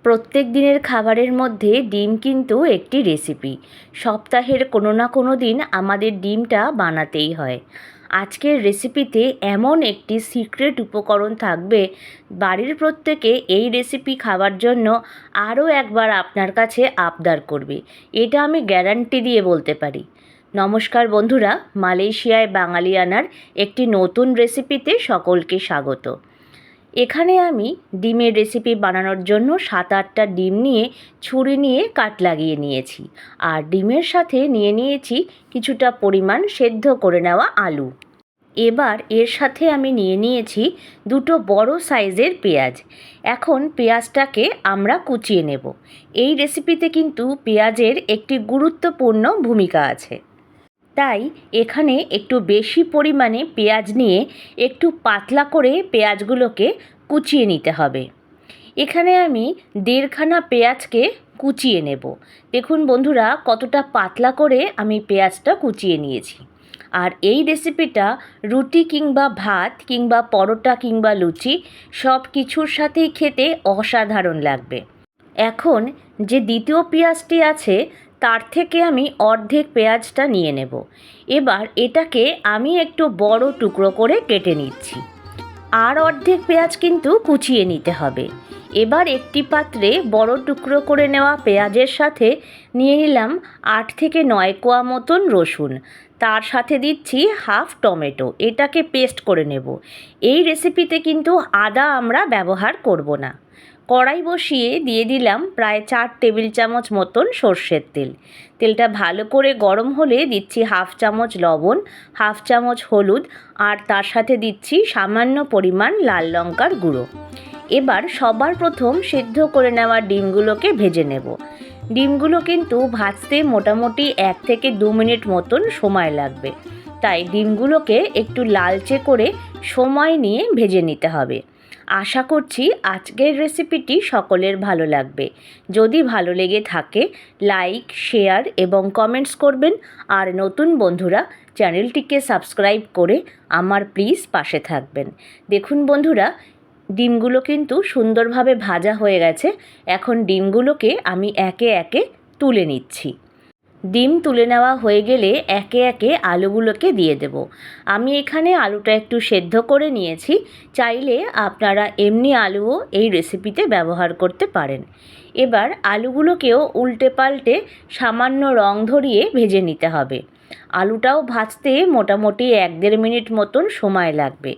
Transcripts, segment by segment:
প্রত্যেক দিনের খাবারের মধ্যে ডিম কিন্তু একটি রেসিপি। সপ্তাহের কোনো না কোনো দিন আমাদের ডিমটা বানাতেই হয়। আজকের রেসিপিতে এমন একটি সিক্রেট উপকরণ থাকবে, বাড়ির প্রত্যেকে এই রেসিপি খাওয়ার জন্য আরও একবার আপনার কাছে আবদার করবে। এটা আমি গ্যারান্টি দিয়ে বলতে পারি। নমস্কার বন্ধুরা, মালয়েশিয়ায় বাঙালিয়ানার একটি নতুন রেসিপিতে সকলকে স্বাগত। এখানে আমি ডিমের রেসিপি বানানোর জন্য 7-8টা ডিম নিয়ে ছুরি নিয়ে কাট লাগিয়ে নিয়েছি। আর ডিমের সাথে নিয়ে নিয়েছি কিছুটা পরিমাণ সেদ্ধ করে নেওয়া আলু। এবার এর সাথে আমি নিয়ে নিয়েছি দুটো বড় সাইজের পেঁয়াজ। এখন পেঁয়াজটাকে আমরা কুচিয়ে নেব। এই রেসিপিতে কিন্তু পেঁয়াজের একটি গুরুত্বপূর্ণ ভূমিকা আছে। তাই এখানে একটু বেশি পরিমাণে পেঁয়াজ নিয়ে একটু পাতলা করে পেঁয়াজগুলোকে কুচিয়ে নিতে হবে। এখানে আমি 1.5খানা পেঁয়াজকে কুচিয়ে নেব। দেখুন বন্ধুরা, কতটা পাতলা করে আমি পেঁয়াজটা কুচিয়ে নিয়েছি। আর এই রেসিপিটা রুটি কিংবা ভাত কিংবা পরোটা কিংবা লুচি সব কিছুর সাথেই খেতে অসাধারণ লাগবে। এখন যে দ্বিতীয় পেঁয়াজটি আছে তার থেকে আমি অর্ধেক পেঁয়াজটা নিয়ে নেব। এবার এটাকে আমি একটু বড় টুকরো করে কেটে নিচ্ছি। আর অর্ধেক পেঁয়াজ কিন্তু কুচিয়ে নিতে হবে। এবার একটি পাত্রে বড় টুকরো করে নেওয়া পেঁয়াজের সাথে নিয়ে নিলাম 8 থেকে 9 কোয়া মতন রসুন। তার সাথে দিচ্ছি হাফ টমেটো। এটাকে পেস্ট করে নেব। এই রেসিপিতে কিন্তু আদা আমরা ব্যবহার করব না। কড়াই বসিয়ে দিয়ে দিলাম প্রায় 4 টেবিল চামচ মতন সর্ষের তেল। তেলটা ভালো করে গরম হলে দিচ্ছি হাফ চামচ লবণ, হাফ চামচ হলুদ, আর তার সাথে দিচ্ছি সামান্য পরিমাণ লাল লঙ্কার গুঁড়ো। এবার সবার প্রথম সেদ্ধ করে নেওয়া ডিমগুলোকে ভেজে নেব। ডিমগুলো কিন্তু ভাজতে মোটামুটি 1 থেকে 2 মিনিট মতন সময় লাগবে। তাই ডিমগুলোকে একটু লালচে করে সময় নিয়ে ভেজে নিতে হবে। আশা করছি আজকের রেসিপিটি সকলের ভালো লাগবে। যদি ভালো লেগে থাকে লাইক, শেয়ার এবং কমেন্টস করবেন। আর নতুন বন্ধুরা চ্যানেলটিকে সাবস্ক্রাইব করে আমার প্লিজ পাশে থাকবেন। দেখুন বন্ধুরা, ডিমগুলো কিন্তু সুন্দরভাবে ভাজা হয়ে গেছে। এখন ডিমগুলোকে আমি একে একে তুলে নিচ্ছি। ডিম তুলে নেওয়া হয়ে গেলে একে একে আলুগুলোকে দিয়ে দেব। আমি এখানে আলুটা একটু সেদ্ধ করে নিয়েছি। চাইলে আপনারা এমনি আলুও এই রেসিপিতে ব্যবহার করতে পারেন। এবার আলুগুলোকেও উল্টে পাল্টে সামান্য রং ধরিয়ে ভেজে নিতে হবে। আলুটাও ভাজতে মোটামুটি 1-1.5 মিনিট মতন সময় লাগবে।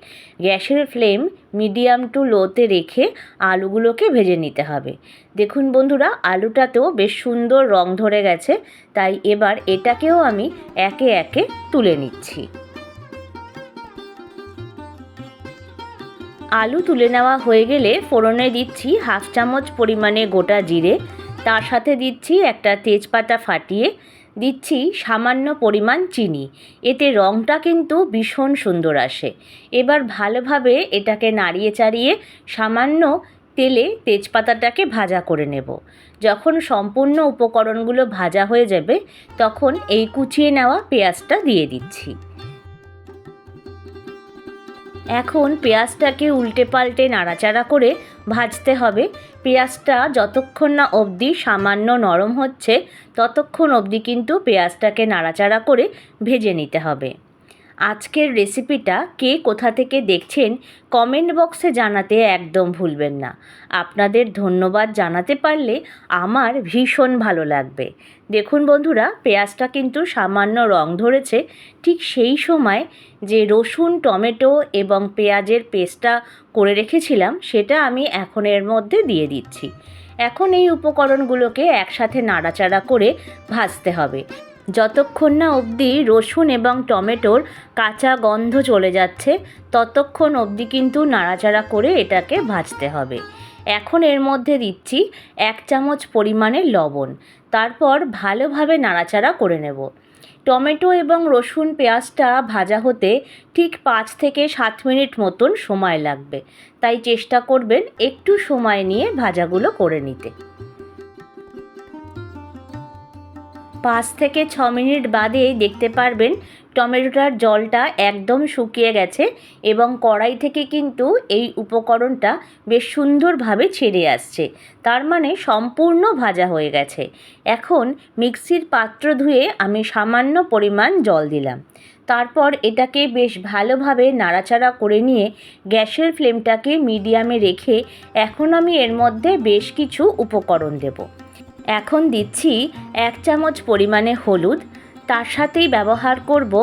গ্যাসের ফ্লেম মিডিয়াম টু লোতে রেখে আলুগুলোকে ভেজে নিতে হবে। দেখুন বন্ধুরা, আলুটাতেও বেশ সুন্দর রং ধরে গেছে। তাই এবার এটাকেও আমি একে একে তুলে নিচ্ছি। আলু তুলে নেওয়া হয়ে গেলে ফোড়নে দিচ্ছি হাফ চামচ পরিমাণে গোটা জিরে। তার সাথে দিচ্ছি একটা তেজপাতা ফাটিয়ে, দিচ্ছি সামান্য পরিমাণ চিনি। এতে রঙটা কিন্তু ভীষণ সুন্দর আসে। এবার ভালোভাবে এটাকে নাড়িয়ে চাড়িয়ে সামান্য তেলে তেজপাতাটাকে ভাজা করে নেব। যখন সম্পূর্ণ উপকরণগুলো ভাজা হয়ে যাবে তখন এই কুচিয়ে নেওয়া পেঁয়াজটা দিয়ে দিচ্ছি। এখন পেঁয়াজটাকে উল্টে পাল্টে নাড়াচাড়া করে ভাজতে হবে। পেঁয়াজটা যতক্ষণ না অবধি সামান্য নরম হচ্ছে ততক্ষণ অবধি কিন্তু পেঁয়াজটাকে নাড়াচাড়া করে ভেজে নিতে হবে। আজকের রেসিপিটা কে কোথা থেকে দেখছেন কমেন্ট বক্সে জানাতে একদম ভুলবেন না। আপনাদের ধন্যবাদ জানাতে পারলে আমার ভীষণ ভালো লাগবে। দেখুন বন্ধুরা, পেঁয়াজটা কিন্তু সামান্য রং ধরেছে। ঠিক সেই সময় যে রসুন, টমেটো এবং পেঁয়াজের পেস্টটা করে রেখেছিলাম সেটা আমি এখন এর মধ্যে দিয়ে দিচ্ছি। এখন এই উপকরণগুলোকে একসাথে নাড়াচাড়া করে ভাজতে হবে। যতক্ষণ না অবধি রসুন এবং টমেটোর কাঁচা গন্ধ চলে যাচ্ছে ততক্ষণ অবধি কিন্তু নাড়াচাড়া করে এটাকে ভাজতে হবে। এখন এর মধ্যে দিচ্ছি 1 চামচ পরিমাণে লবণ। তারপর ভালোভাবে নাড়াচাড়া করে নেব। টমেটো এবং রসুন পেঁয়াজটা ভাজা হতে ঠিক 5 থেকে 7 মিনিট মতন সময় লাগবে। তাই চেষ্টা করবেন একটু সময় নিয়ে ভাজাগুলো করে নিতে। 5 থেকে 6 মিনিট বাদে দেখতে পারবেন টমেটোটার জলটা একদম শুকিয়ে গেছে এবং কড়াই থেকে কিন্তু এই উপকরণটা বেশ সুন্দরভাবে ছেড়ে আসছে, তার মানে সম্পূর্ণ ভাজা হয়ে গেছে। এখন মিক্সির পাত্র ধুয়ে আমি সামান্য পরিমাণ জল দিলাম। তারপর এটাকে বেশ ভালোভাবে নাড়াচাড়া করে নিয়ে গ্যাসের ফ্লেমটাকে মিডিয়ামে রেখে এখন আমি এর মধ্যে বেশ কিছু উপকরণ দেব। এখন দিচ্ছি 1 চামচ পরিমাণে হলুদ, তার সাথেই ব্যবহার করব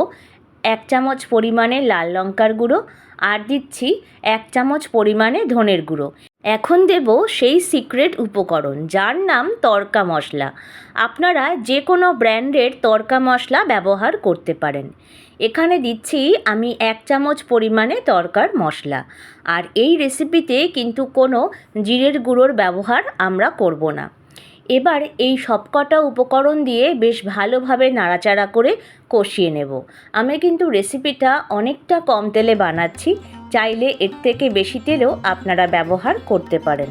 1 চামচ পরিমাণে লাল লঙ্কার গুঁড়ো, আর দিচ্ছি 1 চামচ পরিমাণে ধনের গুঁড়ো। এখন দেব সেই সিক্রেট উপকরণ যার নাম তড়কা মশলা। আপনারা যে কোনো ব্র্যান্ডের তড়কা মশলা ব্যবহার করতে পারেন। এখানে দিচ্ছি আমি 1 চামচ পরিমাণে তড়কার মশলা। আর এই রেসিপিতে কিন্তু কোনো জিরের গুঁড়োর ব্যবহার আমরা করব না। এবার এই সবকটা উপকরণ দিয়ে বেশ ভালোভাবে নাড়াচাড়া করে কষিয়ে নেব। আমি কিন্তু রেসিপিটা অনেকটা কম তেলে বানাচ্ছি, চাইলে এর থেকে বেশি তেলও আপনারা ব্যবহার করতে পারেন।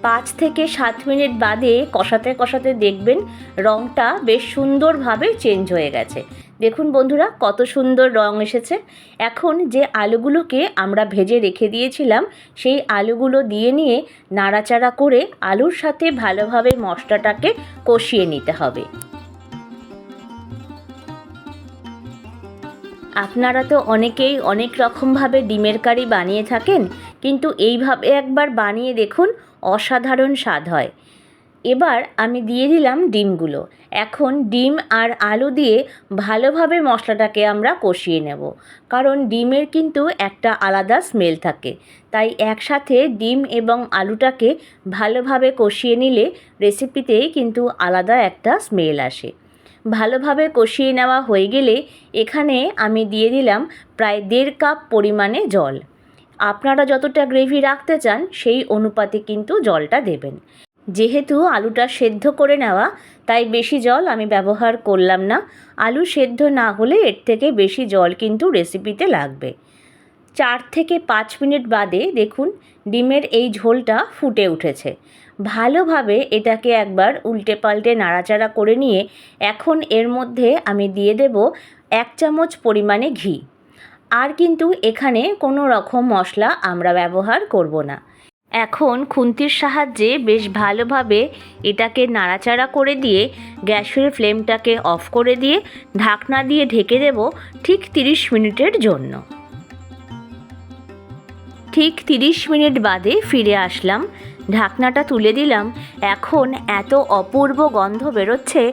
5 থেকে 7 মিনিট বাদে কষাতে কষাতে দেখবেন রঙটা বেশ সুন্দরভাবে চেঞ্জ হয়ে গেছে। দেখুন বন্ধুরা, কত সুন্দর রং এসেছে। এখন যে আলুগুলোকে আমরা ভেজে রেখে দিয়েছিলাম সেই আলুগুলো দিয়ে নিয়ে নাড়াচাড়া করে আলুর সাথে ভালোভাবে মশলাটাকে কষিয়ে নিতে হবে। আপনারা তো অনেকেই অনেক রকমভাবে ডিমের কারি বানিয়ে থাকেন, কিন্তু এইভাবে একবার বানিয়ে দেখুন, অসাধারণ স্বাদ হয়। এবার আমি দিয়ে দিলাম ডিমগুলো। এখন ডিম আর আলু দিয়ে ভালোভাবে মশলাটাকে আমরা কষিয়ে নেব, কারণ ডিমের কিন্তু একটা আলাদা স্মেল থাকে। তাই একসাথে ডিম এবং আলুটাকে ভালোভাবে কষিয়ে নিলে রেসিপিতে কিন্তু আলাদা একটা স্মেল আসে। ভালোভাবে কষিয়ে নেওয়া হয়ে গেলে এখানে আমি দিয়ে দিলাম প্রায় 1.5 কাপ পরিমাণে জল। আপনারা যতটা গ্রেভি রাখতে চান সেই অনুপাতে কিন্তু জলটা দেবেন। যেহেতু আলুটা সেদ্ধ করে নেওয়া, তাই বেশি জল আমি ব্যবহার করলাম না। আলু সেদ্ধ না হলে এর থেকে বেশি জল কিন্তু রেসিপিতে লাগবে। 4 থেকে 5 মিনিট বাদে দেখুন ডিমের এই ঝোলটা ফুটে উঠেছে। ভালোভাবে এটাকে একবার উল্টে পাল্টে নাড়াচাড়া করে নিয়ে এখন এর মধ্যে আমি দিয়ে দেব 1 চামচ পরিমাণে ঘি। আর কিন্তু এখানে কোনো রকম মশলা আমরা ব্যবহার করব না। এখন খুন্তির সাহায্যে বেশ ভালোভাবে এটাকে নাড়াচাড়া করে দিয়ে গ্যাসের ফ্লেমটাকে অফ করে দিয়ে ঢাকনা দিয়ে ঢেকে দেব ঠিক 30 মিনিটের জন্য। ঠিক 30 মিনিট বাদে ফিরে আসলাম, ঢাকনাটা তুলে দিলাম। এখন এত অপূর্ব গন্ধ বেরোচ্ছে,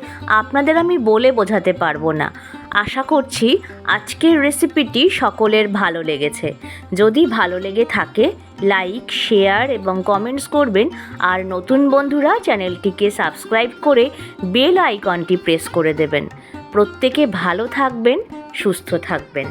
আপনাদের আমি বলে বোঝাতে পারবো না। আশা করছি আজকের রেসিপিটি সকলের ভালো লেগেছে। যদি ভালো লেগে থাকে লাইক, শেয়ার এবং কমেন্টস করবেন। আর নতুন বন্ধুরা চ্যানেলটিকে সাবস্ক্রাইব করে বেল আইকনটি প্রেস করে দেবেন। প্রত্যেকে ভালো থাকবেন, সুস্থ থাকবেন।